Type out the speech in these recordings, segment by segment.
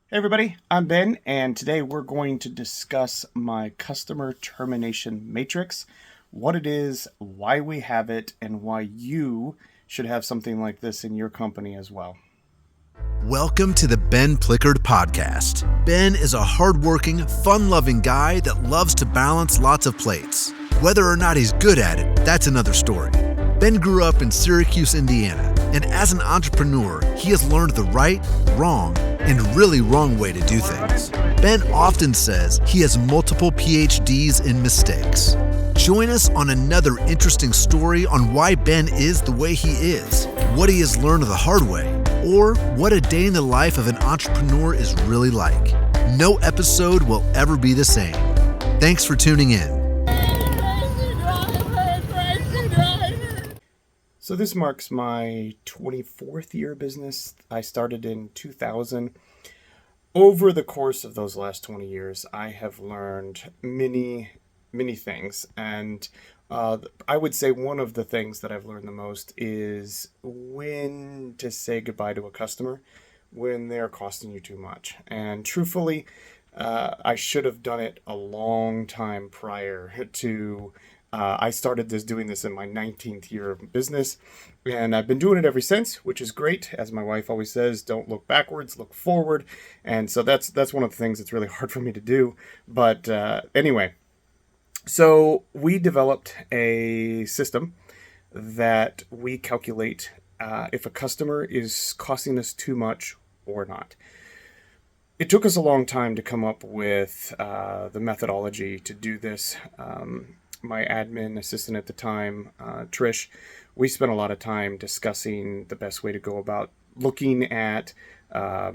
Hey everybody, I'm Ben, and today we're going to discuss my Customer Termination Matrix, what it is, why we have it, and why you should have something like this in your company as well. Welcome to the Ben Plikerd Podcast. Ben is a hardworking, fun-loving guy that loves to balance lots of plates. Whether or not he's good at it, that's another story. Ben grew up in Syracuse, Indiana, and as an entrepreneur, he has learned the right, wrong, and really wrong way to do things. Ben often says he has multiple PhDs in mistakes. Join us on another interesting story on why Ben is the way he is, what he has learned the hard way, or what a day in the life of an entrepreneur is really like. No episode will ever be the same. Thanks for tuning in. So this marks my 24th year of business. I started in 2000. Over the course of those last 20 years, I have learned many things. And I would say one of the things that I've learned the most is when to say goodbye to a customer when they're costing you too much. And truthfully, I should have done it a long time prior to I started doing this in my 19th year of business, and I've been doing it ever since, which is great. As my wife always says, don't look backwards, look forward. And so that's one of the things that's really hard for me to do. But anyway, so we developed a system that we calculate if a customer is costing us too much or not. It took us a long time to come up with the methodology to do this. My admin assistant at the time, Trish, we spent a lot of time discussing the best way to go about looking at, a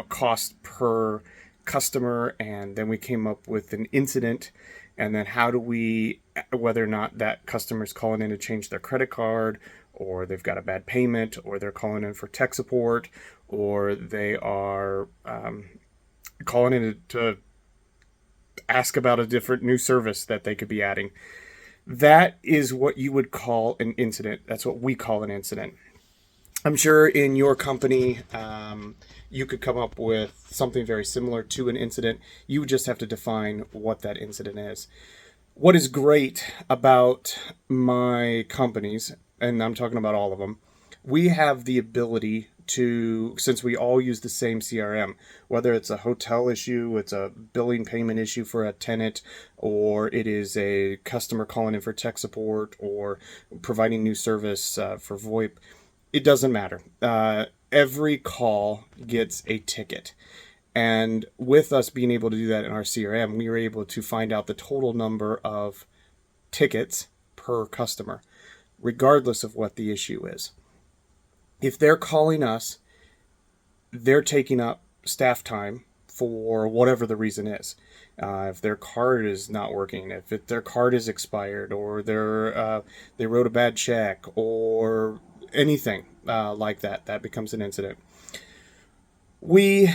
cost per customer. And then we came up with an incident. And then how do we, whether or not that customer's calling in to change their credit card, or they've got a bad payment, or they're calling in for tech support, or they are calling in to ask about a different new service that they could be adding. That is what you would call an incident. That's what we call an incident. I'm sure in your company, you could come up with something very similar to an incident. You would just have to define what that incident is. What is great about my companies, and I'm talking about all of them, we have the ability to, since we all use the same CRM, whether it's a hotel issue, it's a billing payment issue for a tenant, or it is a customer calling in for tech support, or providing new service for VoIP, it doesn't matter. Every call gets a ticket. And with us being able to do that in our CRM, we are able to find out the total number of tickets per customer, regardless of what the issue is. If they're calling us, they're taking up staff time for whatever the reason is. If their card is not working, if their card is expired, or they wrote a bad check, or anything like that, that becomes an incident. We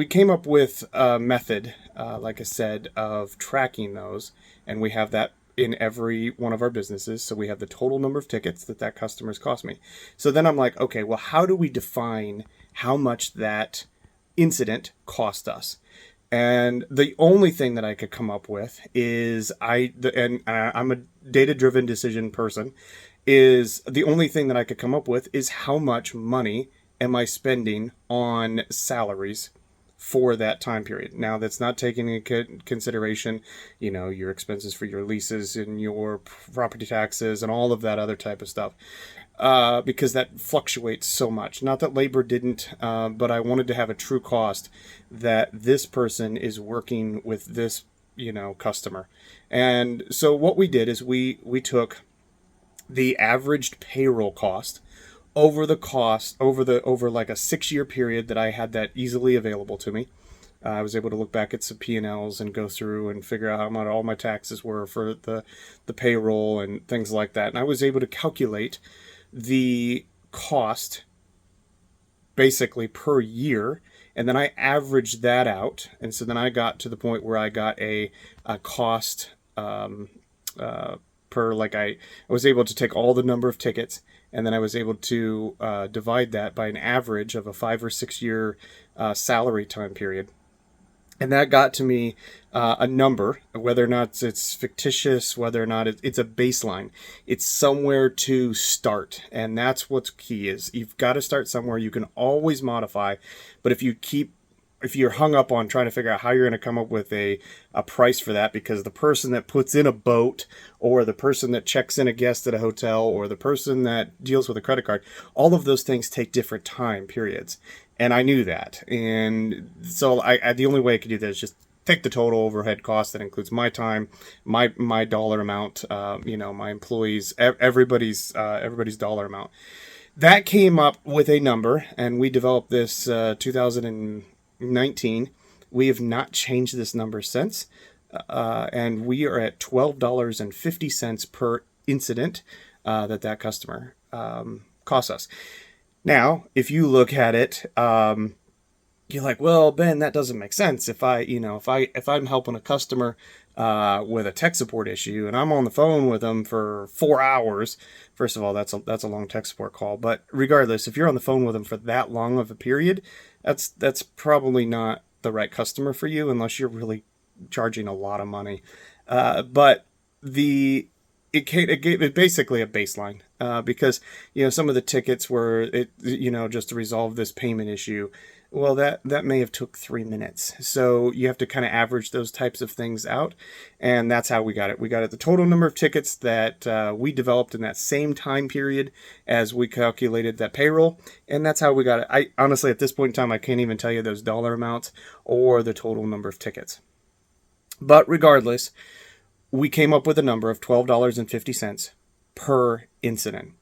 came up with a method, like I said, of tracking those, and we have that in every one of our businesses. So we have the total number of tickets that customer's cost me. So then I'm like, okay, well, how do we define how much that incident cost us? And the only thing that I could come up with is I'm a data-driven decision person, is the only thing that I could come up with is how much money am I spending on salaries for that time period. Now, that's not taking into consideration, your expenses for your leases and your property taxes and all of that other type of stuff, because that fluctuates so much. Not that labor didn't, but I wanted to have a true cost that this person is working with this, customer. And so what we did is we took the averaged payroll cost over like a 6-year period that I had that easily available to me. I was able to look back at some P&Ls and go through and figure out how much all my taxes were for the payroll and things like that. And I was able to calculate the cost basically per year. And then I averaged that out. And so then I got to the point where I got a cost per, like I was able to take all the number of tickets, and then I was able to divide that by an average of a 5 or 6 year salary time period. And that got to me a number, whether or not it's fictitious, whether or not it's a baseline. It's somewhere to start. And that's what's key is you've got to start somewhere. You can always modify. But if you're hung up on trying to figure out how you're going to come up with a price for that, because the person that puts in a boat or the person that checks in a guest at a hotel or the person that deals with a credit card, all of those things take different time periods. And I knew that. And so the only way I could do that is just take the total overhead cost that includes my time, my dollar amount, my employees, everybody's dollar amount. That came up with a number, and we developed this 2019. We have not changed this number since, and we are at $12.50 per incident that customer costs us. Now, if you look at it, you're like, well, Ben, that doesn't make sense. If I'm helping a customer with a tech support issue and I'm on the phone with them for 4 hours, first of all, that's a long tech support call. But regardless, if you're on the phone with them for that long of a period, that's probably not the right customer for you unless you're really charging a lot of money. But it gave basically a baseline because some of the tickets were just to resolve this payment issue. Well, that may have took 3 minutes. So you have to kind of average those types of things out, and that's how we got it. We got it the total number of tickets that we developed in that same time period as we calculated that payroll, and that's how we got it. I honestly, at this point in time, I can't even tell you those dollar amounts or the total number of tickets. But regardless, we came up with a number of $12.50 per incident.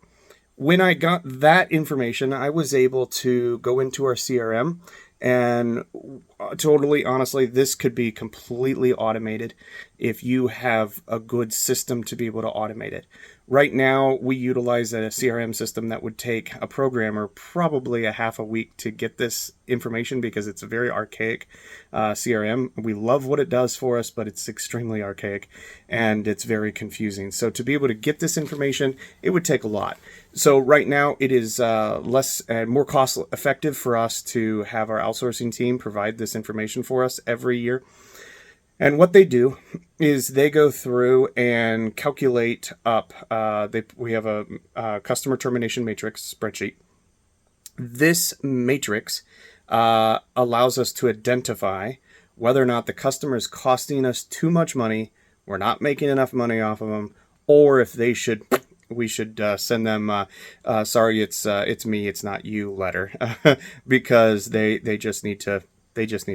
When I got that information, I was able to go into our CRM, and totally honestly, this could be completely automated if you have a good system to be able to automate it. Right now, we utilize a CRM system that would take a programmer probably a half a week to get this information because it's a very archaic CRM. We love what it does for us, but it's extremely archaic and it's very confusing. So to be able to get this information, it would take a lot. So right now, it is less and more cost effective for us to have our outsourcing team provide this information for us every year. And what they do is they go through and calculate up. We have a Customer Termination Matrix spreadsheet. This matrix allows us to identify whether or not the customer is costing us too much money, we're not making enough money off of them, or if we should send them sorry, it's me, it's not you letter because they just need to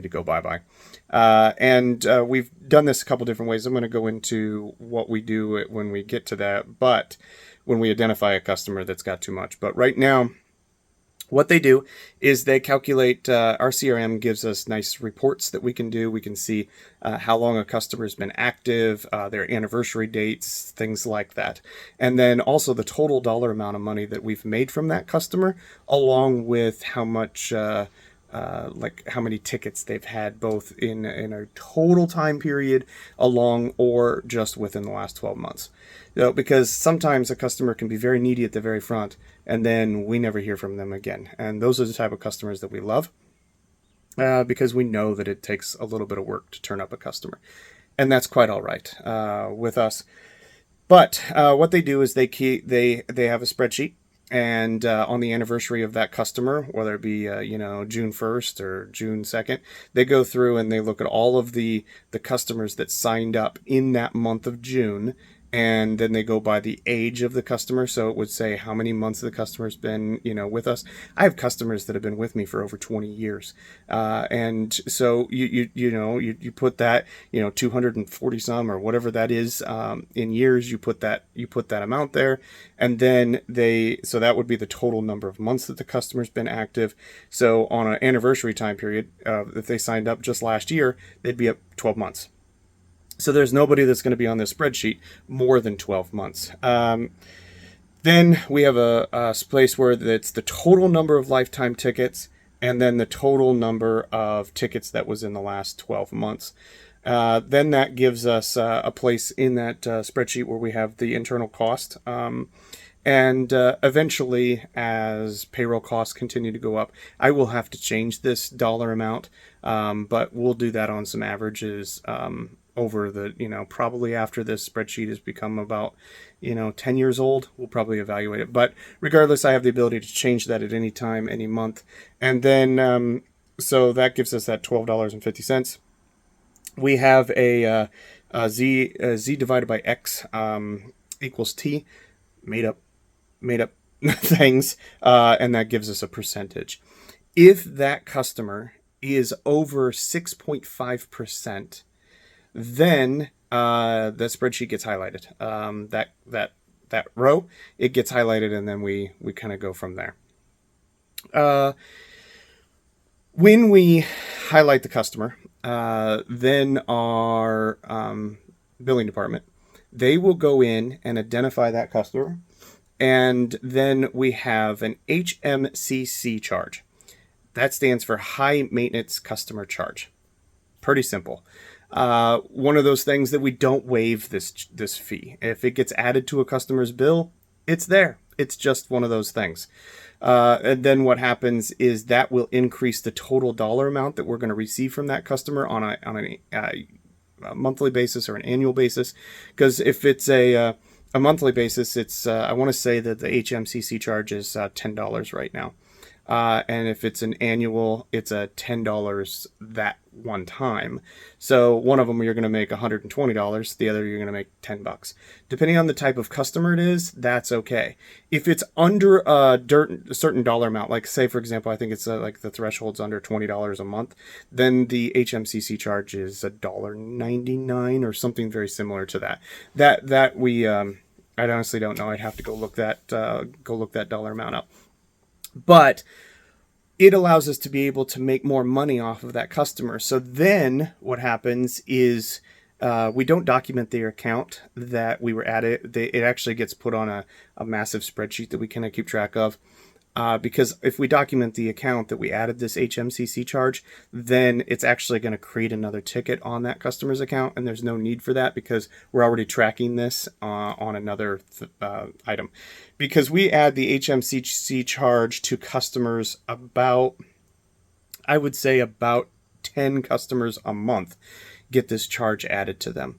go bye-bye. And we've done this a couple different ways. I'm going to go into what we do when we get to that, but when we identify a customer that's got too much. But right now, what they do is they calculate, our CRM gives us nice reports that we can do. We can see how long a customer's been active, their anniversary dates, things like that. And then also the total dollar amount of money that we've made from that customer, along with how much how many tickets they've had both in a total time period along or just within the last 12 months. Because sometimes a customer can be very needy at the very front and then we never hear from them again. And those are the type of customers that we love because we know that it takes a little bit of work to turn up a customer. And that's quite all right with us. But what they do is they have a spreadsheet. And on the anniversary of that customer, whether it be June 1st or June 2nd, they go through and they look at all of the customers that signed up in that month of June. And then they go by the age of the customer. So it would say how many months the customer's been, with us. I have customers that have been with me for over 20 years. And so you put that, 240 some or whatever that is, in years, you put that amount there. And then so that would be the total number of months that the customer's been active. So on an anniversary time period, if they signed up just last year, they'd be up 12 months. So there's nobody that's going to be on this spreadsheet more than 12 months. Then we have a place where it's the total number of lifetime tickets and then the total number of tickets that was in the last 12 months. Then that gives us a place in that spreadsheet where we have the internal cost. And eventually, as payroll costs continue to go up, I will have to change this dollar amount. But we'll do that on some averages over the, probably after this spreadsheet has become about, 10 years old, we'll probably evaluate it. But regardless, I have the ability to change that at any time, any month. And then, so that gives us that $12.50. We have a Z divided by X equals T, made up things, and that gives us a percentage. If that customer is over 6.5%, then the spreadsheet gets highlighted. That row, it gets highlighted, and then we kind of go from there. When we highlight the customer, then our billing department, they will go in and identify that customer. And then we have an HMCC charge. That stands for High Maintenance Customer Charge. Pretty simple. One of those things that we don't waive this fee. If it gets added to a customer's bill, it's there. It's just one of those things. And then what happens is that will increase the total dollar amount that we're going to receive from that customer on a monthly basis or an annual basis. Because if it's a monthly basis, it's I want to say that the HMCC charge is $10 right now. And if it's an annual, it's a $10 that one time. So one of them you're going to make $120, the other you're going to make $10. Depending on the type of customer it is, that's okay. If it's under a certain dollar amount, like say for example, I think it's like the threshold's under $20 a month, then the HMCC charge is $1.99 or something very similar to that. That we I honestly don't know. I'd have to go look that dollar amount up. But it allows us to be able to make more money off of that customer. So then what happens is we don't document their account that we were at it. It actually gets put on a massive spreadsheet that we kind of keep track of. Because if we document the account that we added this HMCC charge, then it's actually going to create another ticket on that customer's account. And there's no need for that because we're already tracking this on another item. Because we add the HMCC charge to customers I would say about 10 customers a month get this charge added to them.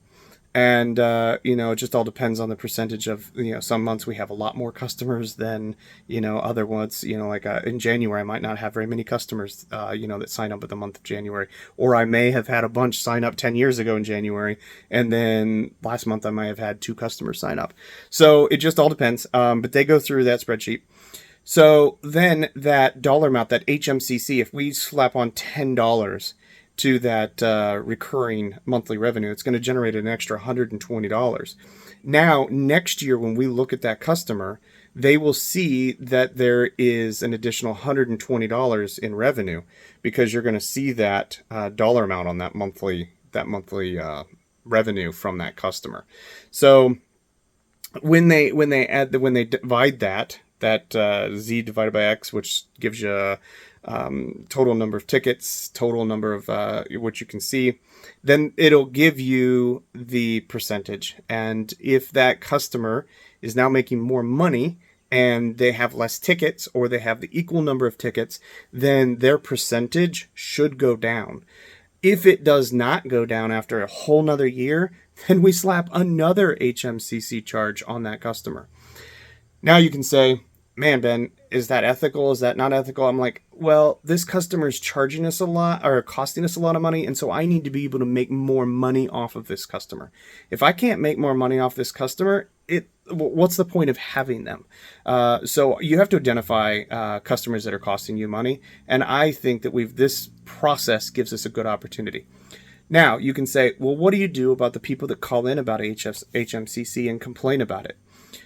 And, it just all depends on the percentage of, some months we have a lot more customers than, other ones, like in January, I might not have very many customers, that sign up at the month of January, or I may have had a bunch sign up 10 years ago in January. And then last month I might have had 2 customers sign up. So it just all depends. But they go through that spreadsheet. So then that dollar amount, that HMCC, if we slap on $10 to that recurring monthly revenue, it's going to generate an extra $120. Now, next year, when we look at that customer, they will see that there is an additional $120 in revenue because you're going to see that dollar amount on that monthly revenue from that customer. So when they divide that Z divided by X, which gives you total number of tickets, total number of what you can see, then it'll give you the percentage. And if that customer is now making more money and they have less tickets or they have the equal number of tickets, then their percentage should go down. If it does not go down after a whole nother year, then we slap another HMCC charge on that customer. Now you can say, man, Ben, is that ethical? Is that not ethical? I'm like, well, this customer is charging us a lot or costing us a lot of money. And so I need to be able to make more money off of this customer. If I can't make more money off this customer, what's the point of having them? So you have to identify customers that are costing you money. And I think that this process gives us a good opportunity. Now you can say, well, what do you do about the people that call in about HMCC and complain about it?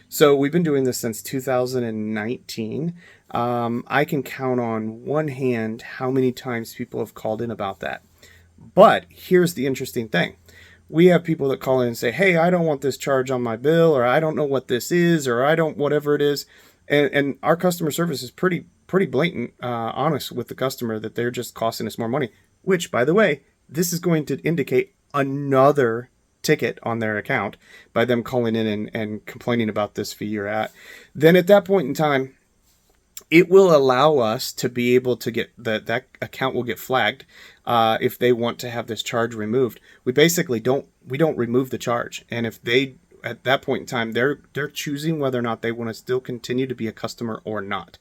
So we've been doing this since 2019. I can count on one hand how many times people have called in about that. But here's the interesting thing. We have people that call in and say, hey, I don't want this charge on my bill, or I don't know what this is, or I don't, whatever it is. And our customer service is pretty blatant, honest with the customer that they're just costing us more money, which, by the way, this is going to indicate another ticket on their account by them calling in and complaining about this fee you're at, then at that point in time, it will allow us to be able to get that account will get flagged if they want to have this charge removed. We basically don't remove the charge, and if they at that point in time they're choosing whether or not they want to still continue to be a customer or not.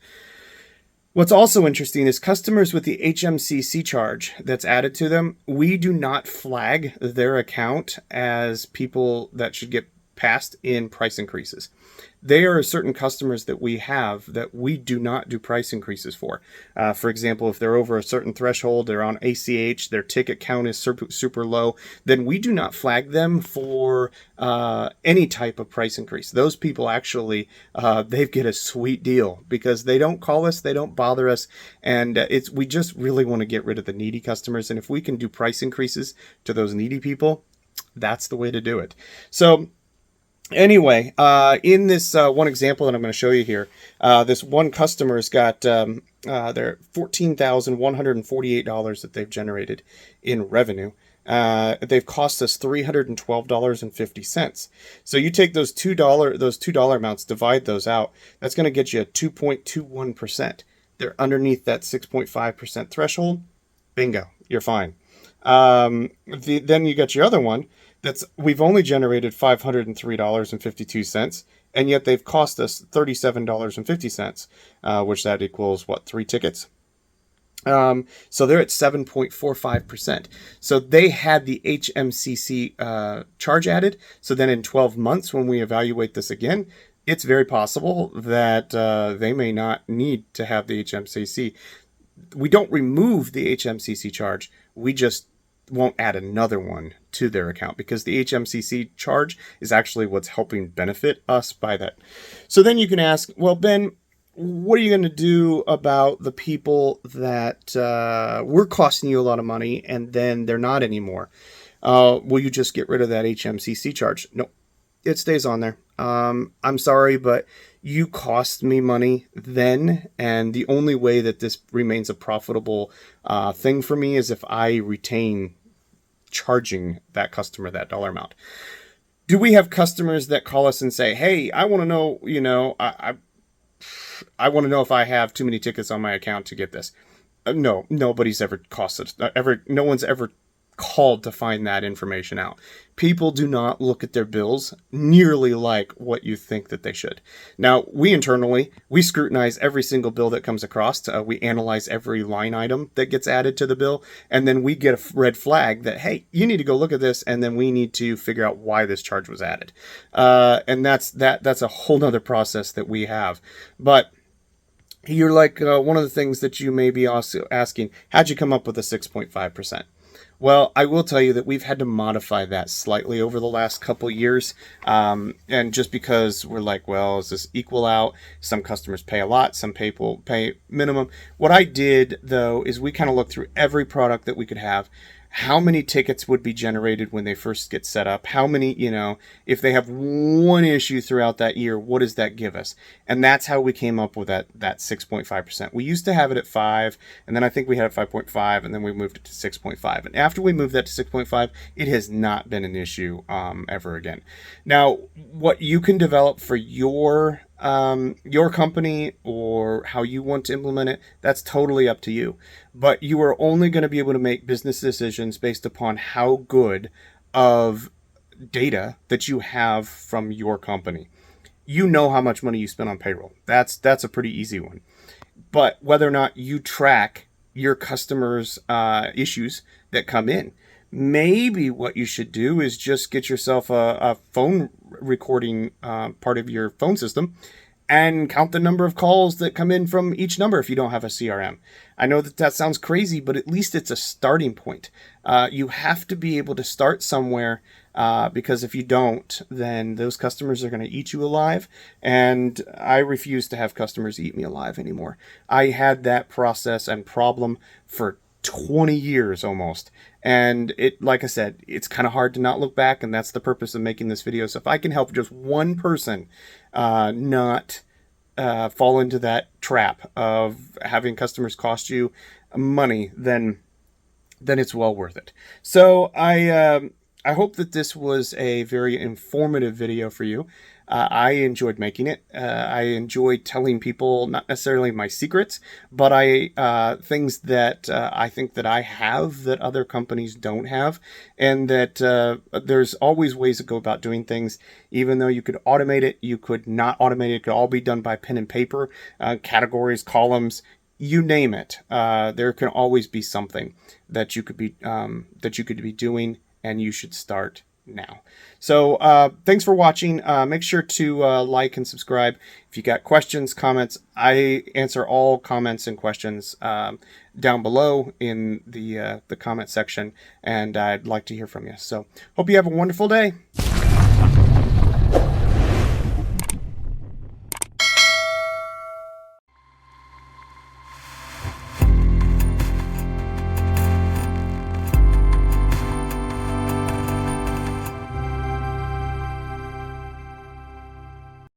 What's also interesting is customers with the HMCC charge that's added to them, we do not flag their account as people that should get passed in price increases. They are certain customers that we have that we do not do price increases for. For example, if they're over a certain threshold, they're on ACH, their ticket count is super low, then we do not flag them for any type of price increase. Those people actually, they get a sweet deal because they don't call us, they don't bother us, and we just really want to get rid of the needy customers. And if we can do price increases to those needy people, that's the way to do it. So anyway, in this one example that I'm going to show you here, this one customer's got their $14,148 that they've generated in revenue. They've cost us $312.50. So you take those $2 amounts, divide those out. That's going to get you 2.21%. They're underneath that 6.5% threshold. Bingo, you're fine. Then you got your other one. We've only generated $503.52, and yet they've cost us $37.50, which that equals what, 3 tickets? So they're at 7.45%. So they had the HMCC charge added. So then in 12 months, when we evaluate this again, it's very possible that they may not need to have the HMCC. We don't remove the HMCC charge. We just won't add another one to their account because the HMCC charge is actually what's helping benefit us by that. So then you can ask, well, Ben, what are you going to do about the people that were costing you a lot of money and then they're not anymore? Will you just get rid of that HMCC charge? No, it stays on there. I'm sorry, but you cost me money then, and the only way that this remains a profitable thing for me is if I retain charging that customer that dollar amount. Do we have customers that call us and say, hey, I want to know, I want to know if I have too many tickets on my account to get this? No, nobody's ever no one's ever called to find that information out. People do not look at their bills nearly like what you think that they should. Now, we internally scrutinize every single bill that comes across. We analyze every line item that gets added to the bill, and then we get a red flag that, hey, you need to go look at this, and then we need to figure out why this charge was added. And that's a whole nother process that we have. But you're like, one of the things that you may be also asking, how'd you come up with a 6.5%? Well, I will tell you that we've had to modify that slightly over the last couple years. And just because we're like, well, does this equal out? Some customers pay a lot, some people pay minimum. What I did, though, is we kind of looked through every product that we could have. How many tickets would be generated when they first get set up? How many, if they have one issue throughout that year, what does that give us? And that's how we came up with that 6.5%. We used to have it at 5, and then I think we had it 5.5, and then we moved it to 6.5. And after we moved that to 6.5, it has not been an issue ever again. Now, what you can develop for your company or how you want to implement it, that's totally up to you. But you are only going to be able to make business decisions based upon how good of data that you have from your company. You know how much money you spend on payroll. That's a pretty easy one. But whether or not you track your customers' issues that come in, maybe what you should do is just get yourself a phone recording part of your phone system and count the number of calls that come in from each number if you don't have a CRM. I know that sounds crazy, but at least it's a starting point. You have to be able to start somewhere because if you don't, then those customers are going to eat you alive. And I refuse to have customers eat me alive anymore. I had that process and problem for 20 years almost. And it, like I said, it's kind of hard to not look back, and that's the purpose of making this video. So if I can help just one person not fall into that trap of having customers cost you money, then it's well worth it. So I I hope that this was a very informative video for you. I enjoyed making it. I enjoyed telling people not necessarily my secrets, but things that I think that I have that other companies don't have, and that there's always ways to go about doing things. Even though you could automate it, you could not automate it. It could all be done by pen and paper, categories, columns. You name it. There can always be something that you could be doing, and you should start now. So thanks for watching. Make sure to like and subscribe. If you got questions, comments, I answer all comments and questions down below in the comment section, and I'd like to hear from you. So hope you have a wonderful day.